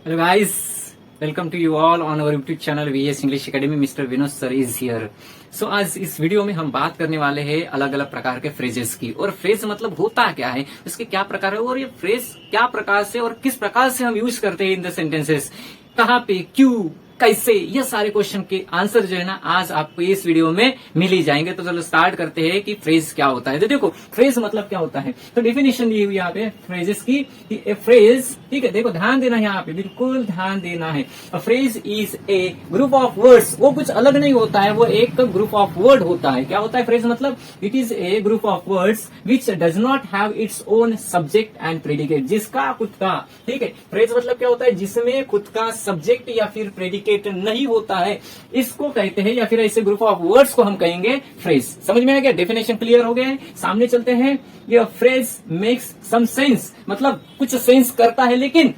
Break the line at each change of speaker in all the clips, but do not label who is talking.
Hello guys, welcome to you all on our YouTube channel VS English Academy. Mr. Vinod sir is here. So आज इस video में हम बात करने वाले हैं अलग अलग प्रकार के फ्रेजेस की। और फ्रेज मतलब होता क्या है, इसके क्या प्रकार है और ये फ्रेज क्या प्रकार से और किस प्रकार से हम यूज करते हैं इन द सेंटेंसेस, कहाँ पे, क्यों, कैसे, ये सारे क्वेश्चन के आंसर जो है ना आज आपको इस वीडियो में मिल ही जाएंगे। तो चलो स्टार्ट करते हैं कि फ्रेज क्या होता है। तो देखो फ्रेज मतलब क्या होता है, तो डेफिनेशन दी हुई यहाँ पे फ्रेजेस की। ए फ्रेज, ठीक है, देखो ध्यान देना है यहाँ पे, बिल्कुल ध्यान देना है। A phrase is a group of words, वो कुछ अलग नहीं होता है, वो एक ग्रुप ऑफ वर्ड होता है। क्या होता है फ्रेज मतलब, it is a group of words which does not have its own subject and predicate, जिसका खुद का, ठीक है, फ्रेज मतलब क्या होता है, जिसमें खुद का सब्जेक्ट या फिर प्रेडिकेट नहीं होता है, इसको कहते हैं, या फिर ऐसे ग्रुप ऑफ वर्ड्स को हम कहेंगे फ्रेज। समझ में आ गया, डेफिनेशन क्लियर हो गया है। सामने चलते हैं। ये फ्रेज मेक्स सम सेंस, मतलब कुछ सेंस करता है लेकिन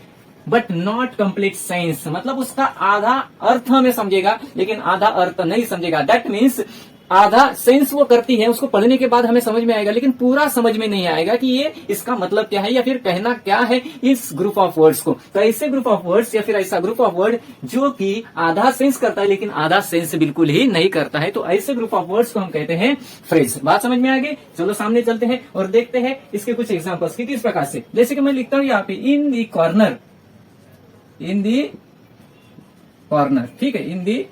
बट नॉट कंप्लीट सेंस, मतलब उसका आधा अर्थ हमें समझेगा लेकिन आधा अर्थ नहीं समझेगा। दैट मीन्स आधा सेंस वो करती है, उसको पढ़ने के बाद हमें समझ में आएगा लेकिन पूरा समझ में नहीं आएगा कि ये इसका मतलब क्या है या फिर कहना क्या है इस ग्रुप ऑफ वर्ड्स को। तो ऐसे ग्रुप ऑफ वर्ड्स या फिर ऐसा ग्रुप ऑफ वर्ड जो कि आधा सेंस करता है लेकिन आधा सेंस बिल्कुल ही नहीं करता है, तो ऐसे ग्रुप ऑफ वर्ड्स को हम कहते हैं फ्रेज। बात समझ में आ गई। चलो सामने चलते हैं और देखते हैं इसके कुछ एग्जाम्पल्स की किस प्रकार से। जैसे कि मैं लिखता हूं यहाँ पे इन दी कॉर्नर, इन दी कॉर्नर, ठीक है, इन दी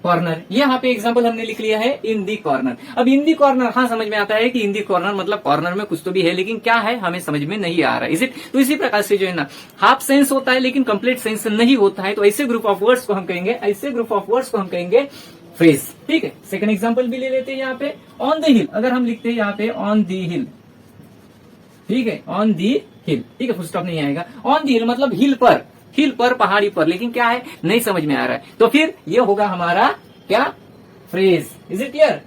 कॉर्नर, यहाँ पे एग्जांपल हमने लिख लिया है इन दी कॉर्नर। अब इन दी कॉर्नर, हाँ समझ में आता है कि इन दी कॉर्नर मतलब कॉर्नर में कुछ तो भी है लेकिन क्या है हमें समझ में नहीं आ रहा है, इज इट। तो इसी प्रकार से जो है ना हाफ सेंस होता है लेकिन कंप्लीट सेंस नहीं होता है, तो ऐसे ग्रुप ऑफ वर्ड्स को हम कहेंगे, ऐसे ग्रुप ऑफ वर्ड्स को हम कहेंगे फ्रेज। ठीक है, सेकंड एग्जांपल भी ले लेते हैं यहाँ पे। ऑन द हिल, अगर हम लिखते हैं यहाँ पे ऑन दी हिल, ठीक है, ऑन दी हिल, ठीक है, फुल स्टॉप नहीं आएगा। ऑन दी हिल मतलब हिल पर, हिल पर, पहाड़ी पर, लेकिन क्या है नहीं समझ में आ रहा है, तो फिर ये होगा हमारा क्या, फ्रेज। Is it clear.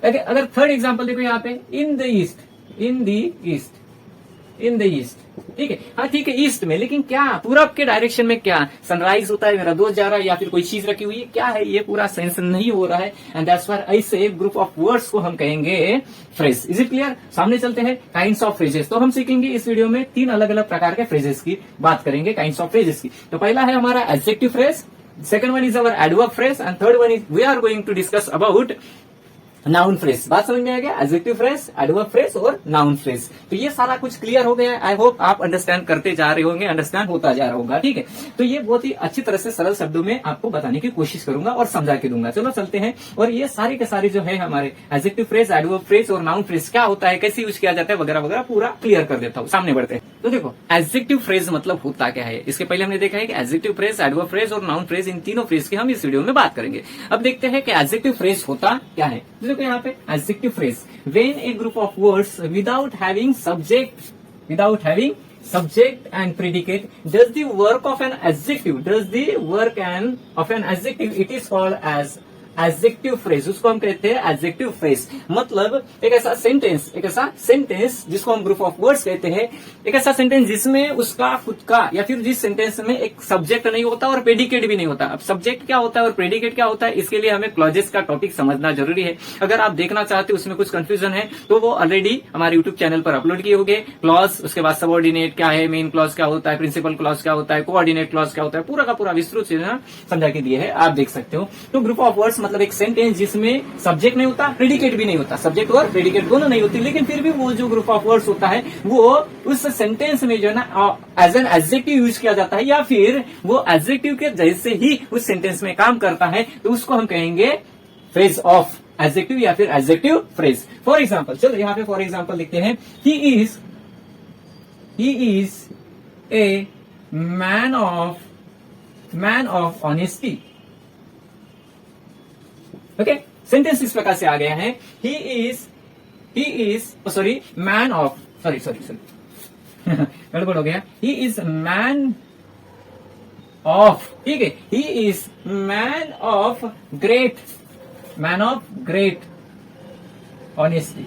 अगर थर्ड एग्जांपल देखो यहाँ पे in the east, in the east, in the east, ठीक है, हाँ ठीक है, ईस्ट में, लेकिन क्या पूरब के डायरेक्शन में क्या सनराइज होता है, मेरा दोस्त जा रहा है या फिर कोई चीज रखी हुई है, क्या है ये पूरा सेंस नहीं हो रहा है, एंड दैट्स व्हाई ऐसे ग्रुप ऑफ वर्ड्स को हम कहेंगे फ्रेज। Is it clear. सामने चलते हैं काइंड्स ऑफ फ्रेजेस। तो हम सीखेंगे इस वीडियो में तीन अलग अलग प्रकार के फ्रेजेस की बात करेंगे, काइंड्स ऑफ फ्रेजेस की। तो पहला है हमारा adjective phrase, second one is our adverb phrase, and third one is we are going to discuss about noun phrase. बात समझ में आ गया, एडजेक्टिव फ्रेज, एडवर्ब फ्रेज और नाउन फ्रेज। तो ये सारा कुछ क्लियर हो गया है। आई होप आप अंडरस्टैंड करते जा रहे होंगे, अंडरस्टैंड होता जा रहा होगा, ठीक है। तो ये बहुत ही अच्छी तरह से सरल शब्दों में आपको बताने की कोशिश करूंगा और समझा के दूंगा। चलो चलते हैं, और ये सारे के सारे जो है हमारे एडजेक्टिव फ्रेज, एडवर्ब फ्रेज और नाउन फ्रेज क्या होता है, कैसे यूज किया जाता है वगैरह वगैरह पूरा क्लियर कर देता हूँ। सामने बढ़ते हैं। तो देखो एडजेक्टिव फ्रेज मतलब होता क्या है, इसके पहले हमने देखा है कि एडजेक्टिव फ्रेज, एडवर्ब फ्रेज और नाउन फ्रेज, इन तीनों फ्रेज की हम इस वीडियो में बात करेंगे। अब देखते हैं कि एडजेक्टिव फ्रेज होता क्या है। देखो यहाँ पे adjective phrase, when a group of words without having subject and predicate does the work of an adjective, it is called as adjective phrase, उसको हम कहते हैं एडजेक्टिव फ्रेज। मतलब एक ऐसा सेंटेंस जिसको हम ग्रुप ऑफ वर्ड्स कहते हैं, एक ऐसा सेंटेंस जिसमें उसका खुद का या फिर जिस सेंटेंस में एक सब्जेक्ट नहीं होता और प्रेडिकेट भी नहीं होता। अब सब्जेक्ट क्या होता है और प्रेडिकेट क्या होता है, इसके लिए हमें क्लॉजेस का टॉपिक समझना जरूरी है। अगर आप देखना चाहते हो उसमें कुछ कंफ्यूजन है तो वो ऑलरेडी हमारे यूट्यूब चैनल पर अपलोड किए होंगे। क्लॉज, उसके बाद सबऑर्डिनेट क्या है, मेन क्लॉज क्या होता है, प्रिंसिपल क्लॉज क्या होता है, कोऑर्डिनेट क्लॉज क्या होता है, पूरा का पूरा विस्तृत से समझा के दिए है, आप देख सकते हो। तो ग्रुप ऑफ वर्ड्स मतलब एक सेंटेंस जिसमें सब्जेक्ट नहीं होता, प्रेडिकेट भी नहीं होता, सब्जेक्ट और प्रेडिकेट दोनों नहीं होती, लेकिन फिर भी वो जो ग्रुप ऑफ वर्ड्स होता है वो उस सेंटेंस में जो है ना एज एन एडजेक्टिव यूज किया जाता है, या फिर वो एडजेक्टिव के जैसे ही उस सेंटेंस में काम करता है, तो उसको हम कहेंगे फ्रेज ऑफ एडजेक्टिव या फिर एडजेक्टिव फ्रेज। फॉर एग्जाम्पल, चलो यहाँ पे फॉर एग्जाम्पल लिखते हैं, he is a man of honesty. Okay, sentence इस प्रकार से आ गया है, he is sorry man of, sorry गड़बड़ हो गया, ही इज मैन ऑफ, ठीक है, he is man of great honesty,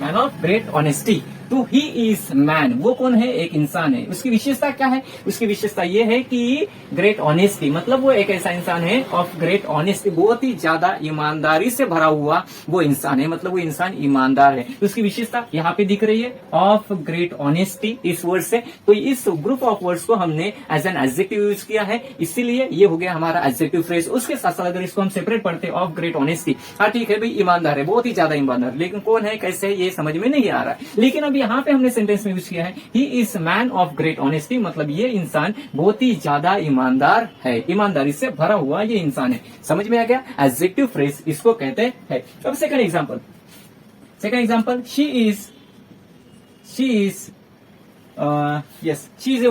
man of great honesty. तो ही इज मैन, वो कौन है, एक इंसान है। उसकी विशेषता क्या है, उसकी विशेषता ये है कि ग्रेट ऑनेस्टी, मतलब वो एक ऐसा इंसान है ऑफ ग्रेट ऑनेस्टी, बहुत ही ज्यादा ईमानदारी से भरा हुआ वो इंसान है, मतलब वो इंसान ईमानदार है। तो उसकी विशेषता यहाँ पे दिख रही है, ऑफ ग्रेट ऑनेस्टी, इस वर्ड से। तो इस ग्रुप ऑफ वर्ड्स को हमने एज एन एडजेक्टिव यूज किया है, इसीलिए ये हो गया हमारा एडजेक्टिव फ्रेज। उसके साथ साथ अगर इसको हम सेपरेट पढ़ते ऑफ ग्रेट ऑनेस्टी, हाँ ठीक है भाई, ईमानदार है, बहुत ही ज्यादा ईमानदार, लेकिन कौन है, कैसे है, ये समझ में नहीं आ रहा है। लेकिन अब यहाँ पे हमने सेंटेंस में यूज किया है he is man of great honesty, मतलब ये इंसान बहुत ही ज्यादा ईमानदार है, ईमानदारी से भरा हुआ ये इंसान है। समझ में आ गया, एडजेक्टिव फ्रेज इसको कहते हैं। अब second example, she is yes, she is a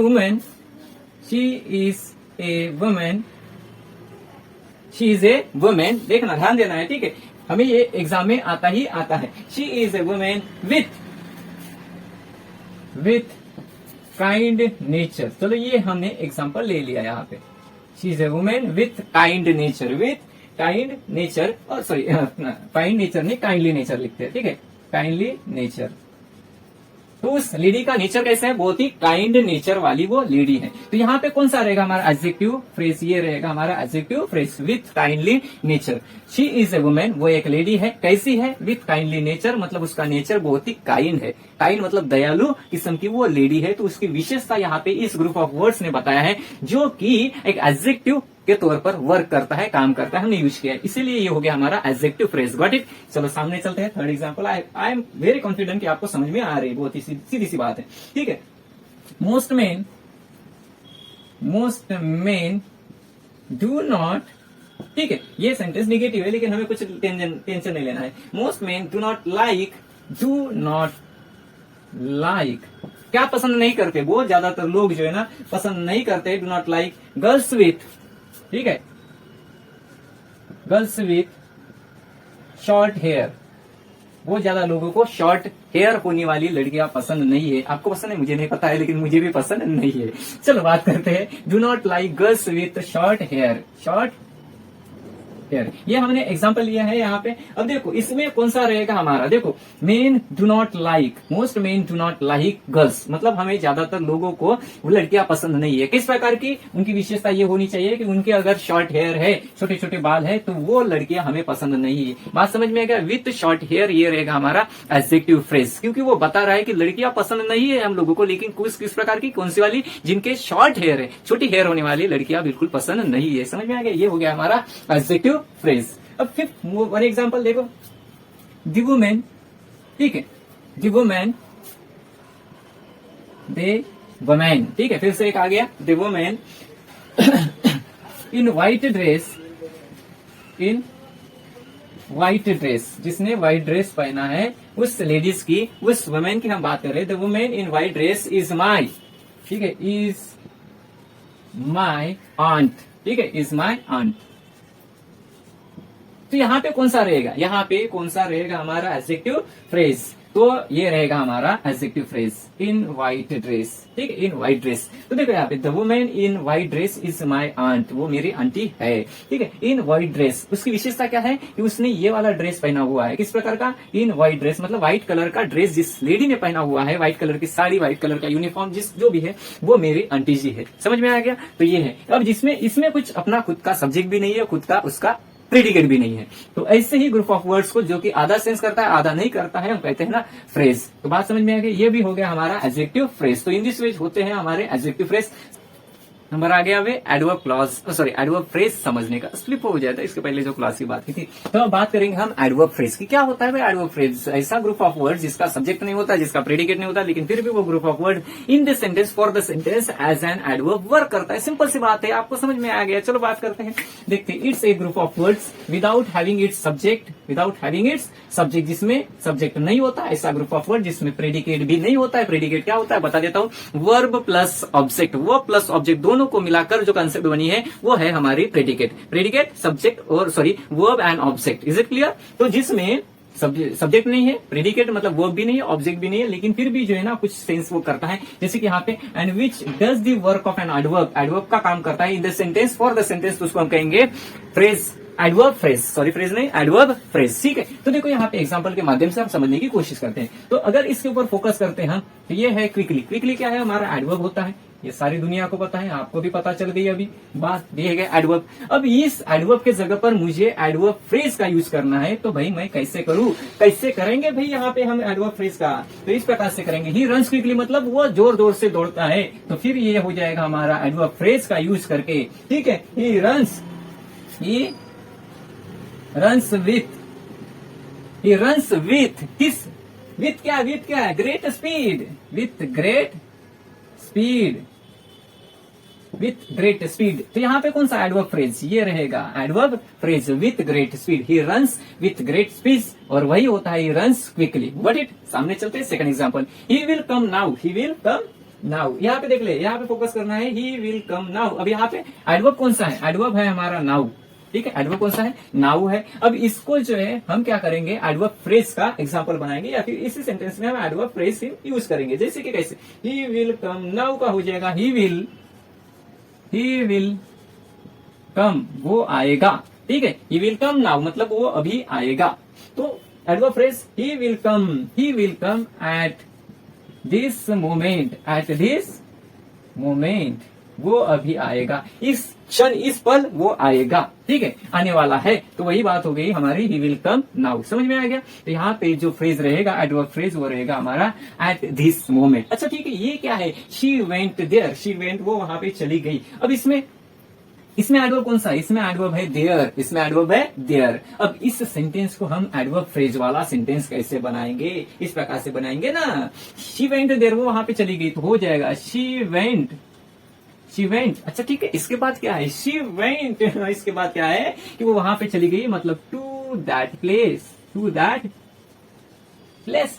woman, देखना, ध्यान देना है, ठीक है, हमें ये एग्जाम में आता ही आता है। She is a women with kind nature, चलो ये हमने एग्जाम्पल ले लिया यहाँ पे। She is a women with kind nature, और सॉरी काइंड नेचर नहीं, काइंडली नेचर लिखते हैं, ठीक है, काइंडली नेचर। तो उस लेडी का नेचर कैसा है, बहुत ही काइंड नेचर वाली वो लेडी है। तो यहाँ पे कौन सा रहेगा हमारा एडजेक्टिव फ्रेज, ये रहेगा हमारा adjective phrase, with kindly nature. She is a women, वो एक लेडी है, कैसी है, विथ काइंडली नेचर, मतलब उसका नेचर बहुत ही काइंड है, काइंड मतलब दयालु किस्म की वो लेडी है। तो उसकी विशेषता यहाँ पे इस ग्रुप ऑफ वर्ड्स ने बताया है, जो कि एक एडजेक्टिव के तौर पर वर्क करता है, काम करता है, हमने यूज किया है, इसीलिए ये हो गया हमारा एडजेक्टिव फ्रेज। Got it. चलो सामने चलते हैं, third example. I am very confident कि आपको समझ में आ रही है, बहुत ही सीधी सी बात है, ठीक है। मोस्ट मेन डू नॉट, ठीक है, ये सेंटेंस निगेटिव है, लेकिन हमें कुछ टेंशन नहीं लेना है। Most main do not like, क्या पसंद नहीं करते, बहुत ज्यादातर लोग जो है ना पसंद नहीं करते, do not like girls with, ठीक है, गर्ल्स विथ शॉर्ट हेयर। बहुत ज्यादा लोगों को शॉर्ट हेयर होने वाली लड़कियां पसंद नहीं है। आपको पसंद है, मुझे नहीं पता है, लेकिन मुझे भी पसंद नहीं है। चलो बात करते हैं, do not like girls with short hair, ये हमने एग्जांपल लिया है यहाँ पे। अब देखो इसमें कौन सा रहेगा हमारा, देखो main do not like, most main do not like girls, मतलब हमें ज्यादातर लोगों को वो लड़कियां पसंद नहीं है। किस प्रकार की, उनकी विशेषता ये होनी चाहिए कि उनके अगर शॉर्ट हेयर है, छोटे छोटे बाल है, तो वो लड़कियां हमें पसंद नहीं है। बात समझ में आएगा, विथ शॉर्ट हेयर, ये रहेगा हमारा एडजेक्टिव फ्रेज, क्योंकि वो बता रहा है कि लड़कियां पसंद नहीं है हम लोगों को, लेकिन किस प्रकार की, कौन सी वाली, जिनके शॉर्ट हेयर है, छोटी हेयर होने वाली लड़कियां बिल्कुल पसंद नहीं है। समझ में आ गया, ये हो गया हमारा एडजेक्टिव फ्रेज। अब फिफ्थ वन एग्जांपल देखो, द वुमेन, ठीक है, द वुमेन, ठीक है, फिर से एक आ गया, the women in white dress, जिसने व्हाइट ड्रेस पहना है, उस लेडीज की, उस वुमेन की हम बात कर रहे हैं। The women in white dress is माई, ठीक है, इज माई आंट, ठीक है, इज माई आंट। तो यहाँ पे कौन सा रहेगा, यहाँ पे कौन सा रहेगा हमारा एडजेक्टिव फ्रेज, तो ये रहेगा हमारा adjective phrase, in white dress, ठीक है, इन व्हाइट ड्रेस। तो देखो यहाँ पे, the women in white dress is my aunt, वो मेरी आंटी है, ठीक है, इन व्हाइट ड्रेस। उसकी विशेषता क्या है कि उसने ये वाला ड्रेस पहना हुआ है, किस प्रकार का, इन व्हाइट ड्रेस, मतलब व्हाइट कलर का ड्रेस जिस लेडी ने पहना हुआ है, व्हाइट कलर की साड़ी, व्हाइट कलर का यूनिफॉर्म, जो भी है, वो मेरी आंटी जी है। समझ में आ गया, तो ये है। अब जिसमें इसमें कुछ अपना खुद का सब्जेक्ट भी नहीं है, खुद का उसका प्रेडिकेट भी नहीं है। तो ऐसे ही ग्रुप ऑफ वर्ड्स को जो कि आधा सेंस करता है, आधा नहीं करता है, हम कहते हैं ना फ्रेज। तो बात समझ में आ गई, ये भी हो गया हमारा एडजेक्टिव फ्रेज। तो इन दिस वे होते हैं हमारे एडजेक्टिव फ्रेज। नंबर आ गया वे adverb clause, sorry adverb phrase समझने का, स्लिप हो जाता है इसके पहले जो क्लास की बात की थी। तो अब बात करेंगे हम एडवर्ब फ्रेज की। क्या होता है भाई एडवर्ब फ्रेज, ऐसा ग्रुप ऑफ वर्ड जिसका सब्जेक्ट नहीं होता, जिसका प्रेडिकेट नहीं होता, लेकिन फिर भी वो group of word in the sentence for the sentence as an adverb work करता है। सिंपल सी बात है, आपको समझ में आ गया। चलो बात करते हैं, देखते हैं। It's a group of words without having its subject, जिसमें सब्जेक्ट नहीं होता, ऐसा ग्रुप ऑफ वर्ड जिसमें प्रेडिकेट भी नहीं होता है। प्रेडिकेट क्या होता है बता देता हूँ, verb plus object, verb plus object दोनों को मिलाकर जो कंसेप्ट बनी है वो है हमारी प्रेडिकेट सब्जेक्ट और sorry verb and object. Is it clear? तो जिसमें सब्जेक्ट नहीं है, प्रेडिकेट मतलब वर्ब भी नहीं है, ऑब्जेक्ट भी नहीं है, लेकिन फिर भी जो है ना कुछ सेंस वो करता है। जैसे कि यहाँ पे and which does the work of an adverb, adverb का काम करता है इन the sentence for the sentence, तो उसको हम कहेंगे phrase. Adverb phrase, sorry phrase नहीं, एडवर्ब फ्रेज, ठीक है। तो देखो यहाँ पे एग्जांपल के माध्यम से हम समझने की कोशिश करते हैं। तो अगर इसके ऊपर फोकस करते हैं हम, तो ये है क्विकली। क्विकली क्या है, हमारा एडवर्ब होता है, ये सारी दुनिया को पता है, आपको भी पता चल गई अभी बात, ये है एडवर्ब। अब इस एडवर्ब के जगह पर मुझे एडवर्ब फ्रेज का यूज करना है, तो भाई मैं कैसे करूं, कैसे करेंगे भाई यहाँ पे हम एडवर्ब फ्रेज का, तो इस प्रकार से करेंगे। ही रन्स क्विकली मतलब वो जोर जोर से दौड़ता है, तो फिर ये हो जाएगा हमारा एडवर्ब फ्रेज का यूज करके, ठीक है। ही रन्स विथ किस, विथ क्या है, great speed, with great speed. तो यहाँ पे कौन सा एडवर्ब फ्रेज, ये रहेगा adverb phrase, with great speed. He runs with great speed, और वही होता है he runs quickly. But it, सामने चलते हैं second example. He will come now, यहाँ पे देख ले, यहाँ पे फोकस करना है, ही विल कम नाउ। अब यहाँ पे एडवर्ब कौन सा है, एडवर्ब है हमारा नाउ, ठीक है। एडवर्ब कौन सा है, नाउ है। अब इसको जो है हम क्या करेंगे, एडवर्ब फ्रेज का एग्जांपल बनाएंगे, या फिर इसी सेंटेंस में हम एडवर्ब फ्रेज यूज करेंगे। जैसे कि कैसे, ही विल कम नाउ का हो जाएगा ही विल कम, वो आएगा, ठीक है। ही विल कम नाउ मतलब वो अभी आएगा। तो adverb phrase he will come at this moment, वो अभी आएगा, इस क्षण, इस पल वो आएगा, ठीक है, आने वाला है। तो वही बात हो गई हमारी, ही विल कम नाउ। समझ में आ गया। तो यहाँ पे जो फ्रेज रहेगा एडवर्ब फ्रेज, वो रहेगा हमारा एट दिस मोमेंट। अच्छा ठीक है, ये क्या है, she went there, she went वो वहां पे चली गई। अब इसमें एडवर्ब कौन सा है, इसमें एडवर्ब है देयर, अब इस सेंटेंस को हम एडवर्ब फ्रेज वाला सेंटेंस कैसे बनाएंगे, इस प्रकार से बनाएंगे ना, शी वेंट देयर, वो वहां पे चली गई, तो हो जाएगा शी वेंट। अच्छा ठीक है, इसके बाद क्या है, शी वेंट, इसके बाद क्या है कि वो वहां पे चली गई, मतलब टू दैट प्लेस,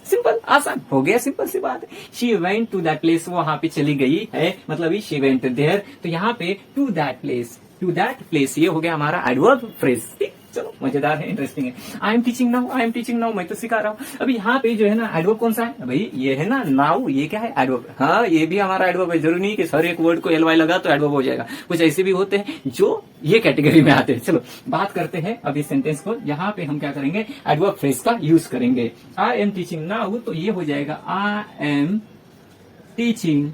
सिंपल, आसान हो गया, सिंपल सी बात है। She went to that place, वो वहां पे चली गई है, मतलब शी वेंट देयर। तो यहाँ पे टू दैट प्लेस, ये हो गया हमारा एडवर्ब फ्रेज, ठीक। चलो मजेदार है, इंटरेस्टिंग है। आई एम टीचिंग नाउ, मैं तो सिखा रहा हूँ। अभी यहाँ पे जो है ना एडवर्ब कौन सा है भाई, ये है ना नाउ, ये क्या है एडवर्ब, हाँ ये भी हमारा एडवर्ब है। जरूरी नहीं कि हर एक वर्ड को ly लगा तो एडवर्ब हो जाएगा, कुछ ऐसे भी होते हैं जो ये कैटेगरी में आते हैं। चलो बात करते हैं अब इस सेंटेंस को, यहाँ पे हम क्या करेंगे, एडवर्ब फ्रेज का यूज करेंगे। आई एम टीचिंग नाउ, तो ये हो जाएगा आई एम टीचिंग,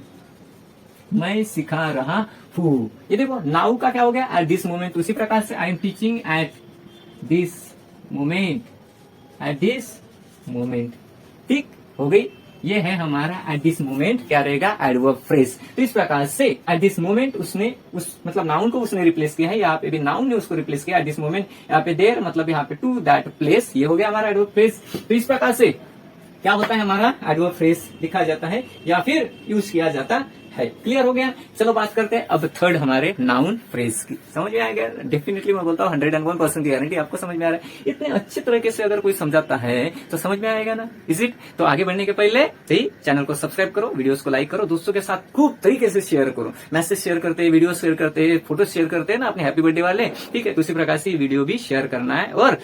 मैं सिखा रहा हूँ। ये देखो नाउ का क्या हो गया, एट दिस मोमेंट। उसी प्रकार से I am teaching at this moment, ठीक हो गई। ये है हमारा एट दिस मोमेंट, क्या रहेगा, एडवर्ब फ्रेज। तो इस प्रकार से एट दिस मोमेंट उसने मतलब नाउन को उसने रिप्लेस किया है, यहाँ पे भी नाउन ने उसको रिप्लेस किया। एट दिस मोमेंट यहाँ पे देयर, मतलब यहाँ पे टू दैट प्लेस, ये हो गया हमारा एडवर्ब फ्रेज। तो इस प्रकार से क्या होता है, हमारा एडवर्ब फ्रेज लिखा जाता है या फिर यूज किया जाता है। क्लियर हो गया। चलो बात करते हैं अब थर्ड हमारे नाउन फ्रेज की। समझ में आ गया, डेफिनेटली मैं बोलता हूँ 101% की गारंटी आपको समझ में आ रहा है। इतने अच्छे तरीके से अगर कोई समझाता है तो समझ में आएगा ना, इज इट। तो आगे बढ़ने के पहले चैनल को सब्सक्राइब करो, वीडियोस को लाइक करो, दोस्तों के साथ खूब तरीके से शेयर करो। मैसेज शेयर करते हैं, वीडियो शेयर करते हैं, फोटो शेयर करते हैं ना अपने हैप्पी बर्थडे वाले, ठीक है। तो उसी प्रकार से वीडियो भी शेयर करना है, और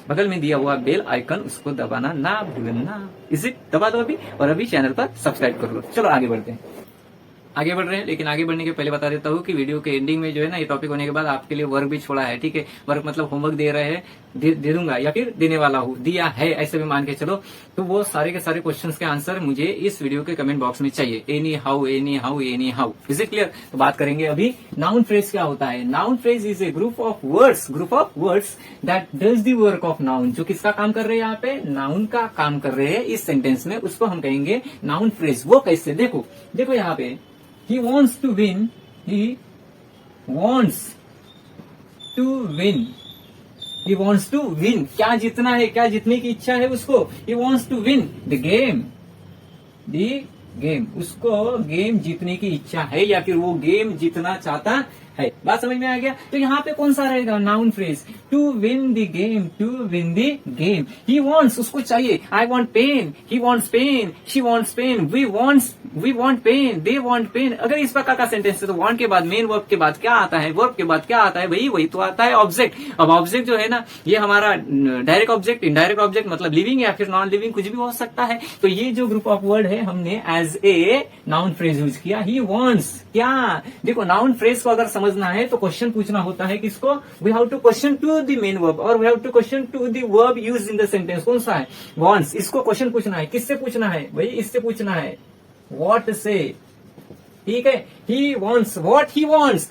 बगल में दिया हुआ बेल आइकन उसको दबाना ना भूलना, इज इट। दबा दो अभी, और अभी चैनल पर सब्सक्राइब कर लो। चलो आगे बढ़ते हैं, आगे बढ़ रहे हैं। लेकिन आगे बढ़ने के पहले बता देता हूँ कि वीडियो के एंडिंग में जो है ना, ये टॉपिक होने के बाद आपके लिए वर्क भी छोड़ा है, ठीक है। वर्क मतलब होमवर्क दे रहे हैं, दे दूंगा या फिर देने वाला हूँ, दिया है ऐसे भी मान के चलो। तो वो सारे के सारे क्वेश्चंस के आंसर मुझे इस वीडियो के कमेंट बॉक्स में चाहिए, any how. Is it clear. तो बात करेंगे अभी नाउन फ्रेज क्या होता है। Noun phrase is a group of words that does the work of noun. जो किसका काम कर रहे हैं, यहाँ पे नाउन का काम कर रहे हैं इस सेंटेंस में, उसको हम कहेंगे नाउन फ्रेज। वो कैसे, देखो यहाँ पे He wants to win. He wants to win. क्या जीतना है, क्या जीतने की इच्छा है उसको। He wants to win the game. उसको गेम जीतने की इच्छा है, या फिर वो गेम जीतना चाहता है। बात समझ में आ गया। तो यहाँ पे कौन सा रहेगा noun phrase, to win the game. He wants, उसको चाहिए। I want pen, he wants pen, she wants pen, we want pen, they want pen. अगर इस प्रकार का सेंटेंस है तो वॉन्ट के बाद मेन वर्ब के बाद क्या आता है, वर्ब के बाद क्या आता है भाई, वही तो आता है ऑब्जेक्ट। अब ऑब्जेक्ट जो है ना, ये हमारा डायरेक्ट ऑब्जेक्ट, इनडायरेक्ट ऑब्जेक्ट, मतलब लिविंग या फिर नॉन लिविंग कुछ भी हो सकता है। तो ये जो ग्रुप ऑफ वर्ड है हमने as as a noun phrase use किया, ही वॉन्ट्स। क्या देखो, नाउन फ्रेज को अगर समझना है तो क्वेश्चन पूछना होता है किसको, we have to question to the main verb और we have to question to the verb use in the sentence. कौन सा है, वॉन्ट्स। इसको क्वेश्चन पूछना है, किससे पूछना है भाई, इससे पूछना है, व्हाट से, ठीक है। He wants, what he wants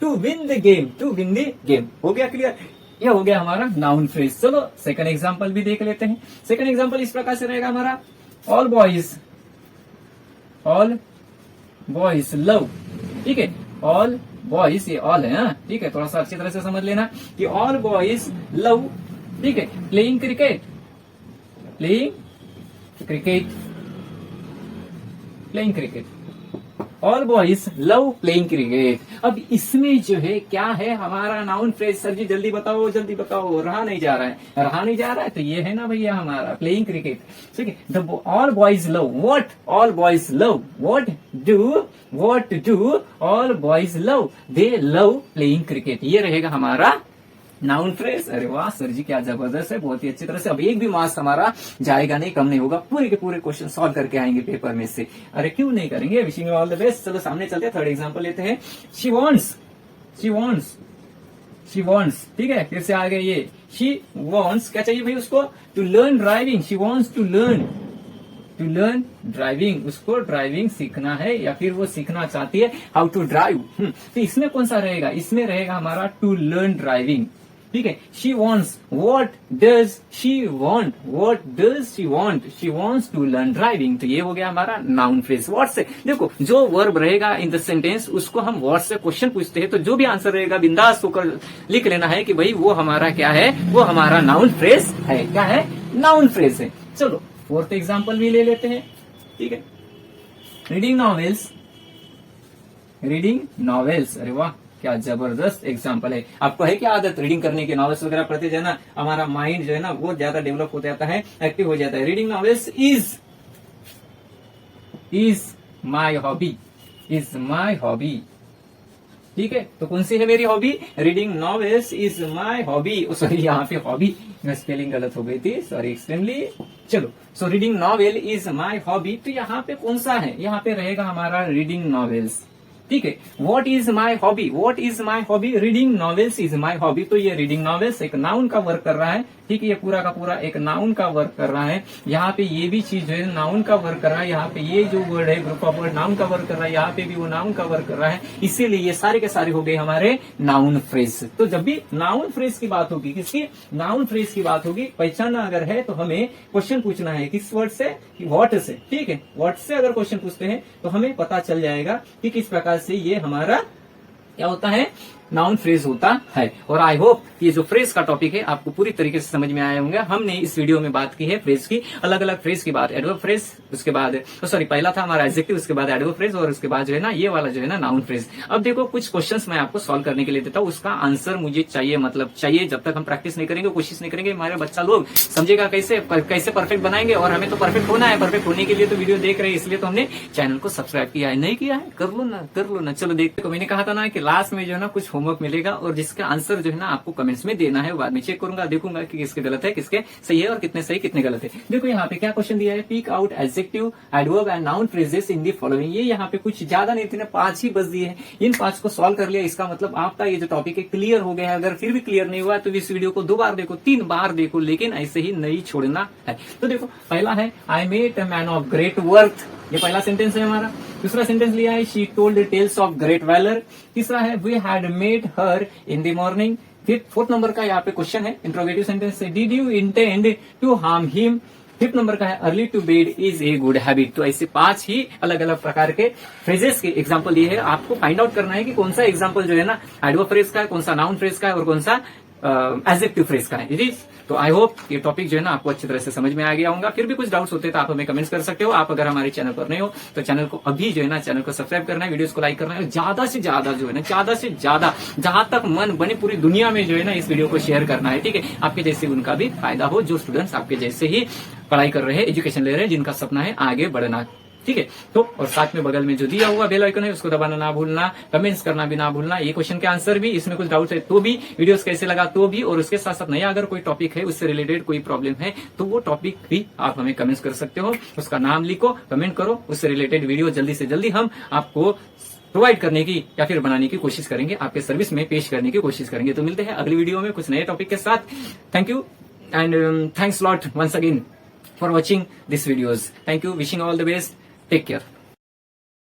to win the game, to win the game. हो गया क्लियर, यह हो गया हमारा नाउन फ्रेज। चलो सेकंड एग्जांपल भी देख लेते हैं। सेकंड एग्जांपल इस प्रकार से रहेगा हमारा, ऑल बॉयज लव, ठीक है। ऑल बॉयज, ये ऑल है ना, ठीक है, थोड़ा सा अच्छी तरह से समझ लेना कि ऑल बॉयज लव, ठीक है, playing cricket, all boys love playing cricket. अब इसमें जो है क्या है हमारा नाउन फ्रेज, सर जी जल्दी बताओ, रहा नहीं जा रहा है, तो ये है ना भैया हमारा प्लेइंग क्रिकेट, ठीक है। All boys love what, all boys love what do all boys love, they love playing cricket. ये रहेगा हमारा नाउन फ्रेज। अरे वाह सर जी, क्या जबरदस्त है, बहुत ही अच्छी तरह से। अब एक भी मार्क्स हमारा जाएगा नहीं, कम नहीं होगा, पूरे के पूरे क्वेश्चन सॉल्व करके आएंगे पेपर में से। अरे क्यों नहीं करेंगे, wishing you all the best. चलो सामने चलते हैं, थर्ड एग्जांपल लेते हैं। शी वॉन्ट्स, ठीक है, फिर से आ गए ये, शी वॉन्ट्स, क्या चाहिए भाई उसको, to learn driving, she wants to learn driving, उसको ड्राइविंग सीखना है या फिर वो सीखना चाहती है हाउ टू ड्राइव। तो इसमें कौन सा रहेगा, इसमें रहेगा हमारा टू लर्न ड्राइविंग, ठीक है। She wants, what does she want she wants to learn driving. तो ये हो गया हमारा नाउन फ्रेज। व्हाट से, देखो जो वर्ब रहेगा इन द सेंटेंस उसको हम व्हाट से क्वेश्चन पूछते हैं, तो जो भी आंसर रहेगा बिंदास होकर लिख लेना है कि भाई वो हमारा क्या है, वो हमारा नाउन फ्रेज है। क्या है, नाउन फ्रेज है। चलो फोर्थ एग्जाम्पल भी ले लेते हैं, ठीक है। रीडिंग नॉवेल्स, अरे वाह क्या जबरदस्त एग्जाम्पल है। आपको है क्या आदत रीडिंग करने की, नॉवेल्स वगैरह पढ़ते जाए ना, हमारा माइंड जो है ना वो ज्यादा डेवलप हो जाता है, एक्टिव हो जाता है। Reading novels is my hobby, ठीक है। तो कौन सी है मेरी hobby, reading novels is my hobby. Sorry यहाँ पे हॉबी स्पेलिंग गलत हो गई थी, सॉरी एक्सट्रीमली। चलो, so reading novel is my hobby, तो यहाँ पे कौन सा है, यहाँ पे रहेगा हमारा रीडिंग नॉवेल्स, ठीक है। What is my hobby, reading novels is my hobby. तो ये रीडिंग नॉवेल्स एक नाउन का वर्क कर रहा है, ठीक है, ये पूरा का पूरा एक नाउन का वर्क कर रहा है। यहाँ पे ये भी चीज है नाउन का वर्क कर रहा है, यहाँ पे ये जो वर्ड है ग्रुप ऑफ वर्ड नाउन का वर्क कर रहा है, यहाँ पे भी वो नाउन का वर्क कर रहा है, इसीलिए ये सारे के सारे हो गए हमारे नाउन फ्रेज। तो जब भी नाउन फ्रेज की बात होगी, किसकी, नाउन फ्रेज की बात होगी, पहचानना अगर है तो हमें क्वेश्चन पूछना है किस वर्ड से, व्हाट से, ठीक है। व्हाट से अगर क्वेश्चन पूछते हैं तो हमें पता चल जाएगा कि किस प्रकार से ये हमारा क्या होता है, नाउन फ्रेज होता है। और आई होप ये जो फ्रेज का टॉपिक है आपको पूरी तरीके से समझ में आया होंगे। हमने इस वीडियो में बात की है फ्रेज की, अलग अलग फ्रेज की बात, एडवर्ब फ्रेज, उसके बाद सॉरी पहला था हमारा एडजेक्टिव, उसके बाद एडवर्ब फ्रेज और उसके बाद जो है ना ये वाला जो है ना नाउन फ्रेज। अब देखो कुछ क्वेश्चंस मैं आपको सॉल्व करने के लिए देता हूँ, उसका आंसर मुझे चाहिए, मतलब चाहिए। जब तक हम प्रैक्टिस नहीं करेंगे, कोशिश नहीं करेंगे, हमारे बच्चा लोग समझेगा कैसे परफेक्ट बनाएंगे। और हमें तो परफेक्ट होना है, परफेक्ट होने के लिए तो वीडियो देख रहे हैं, इसलिए तो हमने चैनल को सब्सक्राइब किया है। नहीं किया है, कर लो ना। चलो देखो, मैंने कहा था ना कि लास्ट में जो है ना कुछ होमवर्क मिलेगा और जिसका आंसर जो है ना आपको कमेंट्स में देना है, बाद में चेक करूंगा, देखूंगा कि किसके गलत है, किसके सही है और कितने सही कितने गलत है। देखो यहाँ पे क्या क्वेश्चन दिया है, pick out adjective, adverb and noun phrases in the following. ये यहाँ पे कुछ ज्यादा नहीं थे, 5 ही बस दिए हैं। इन 5 को सॉल्व कर लिया, इसका मतलब आपका ये जो टॉपिक है क्लियर हो गया है। अगर फिर भी क्लियर नहीं हुआ तो इस वीडियो को 2 बार देखो, 3 बार देखो, लेकिन ऐसे ही नहीं छोड़ना है। तो देखो पहला है, I met a man of great worth, ये पहला सेंटेंस है हमारा। दूसरा सेंटेंस लिया है, she told tales of great valour. तीसरा है, we had met her in the morning. फिर 4th नंबर का यहाँ पे क्वेश्चन है, इंट्रोगेटिव सेंटेंस है, did you intend to harm him. 5th नंबर का है, early to bed is a good habit. तो ऐसे 5 ही अलग अलग प्रकार के फ्रेजेस के एग्जाम्पल दिए है। आपको फाइंड आउट करना है कि कौन सा एग्जाम्पल जो है ना एडवर्ब फ्रेज का है, कौन सा नाउन फ्रेज का है और कौन सा एडजेक्टिव फ्रेज का है। तो आई होप ये टॉपिक जो है ना आपको अच्छी तरह से समझ में आ गया होगा। फिर भी कुछ डाउट्स होते तो आप हमें कमेंट्स कर सकते हो। आप अगर हमारे चैनल पर नहीं हो तो चैनल को अभी जो है ना चैनल को सब्सक्राइब करना है, वीडियोस को लाइक करना है, और ज्यादा से ज्यादा जो है ना ज्यादा से ज्यादा जहां तक मन बने पूरी दुनिया में जो है ना इस वीडियो को शेयर करना है, ठीक है। आपके जैसे उनका भी फायदा हो, जो स्टूडेंट्स आपके जैसे ही पढ़ाई कर रहे हैं, एजुकेशन ले रहे हैं, जिनका सपना है आगे बढ़ना। ठीक है। तो और साथ में बगल में जो दिया हुआ बेल आइकन है उसको दबाना ना भूलना, कमेंट्स करना भी ना भूलना, ये क्वेश्चन के आंसर भी, इसमें कुछ डाउट है तो भी, वीडियोस कैसे लगा तो भी, और उसके साथ साथ नया अगर कोई टॉपिक है उससे रिलेटेड कोई प्रॉब्लम है तो वो टॉपिक भी आप हमें कमेंट्स कर सकते हो, उसका नाम लिखो, कमेंट करो, उससे रिलेटेड वीडियो जल्दी से जल्दी हम आपको प्रोवाइड करने की या फिर बनाने की कोशिश करेंगे, आपके सर्विस में पेश करने की कोशिश करेंगे। तो मिलते हैं अगली वीडियो में कुछ नए टॉपिक के साथ। Thank you and thanks lot once again for watching this videos. Thank you, wishing all the best, take care.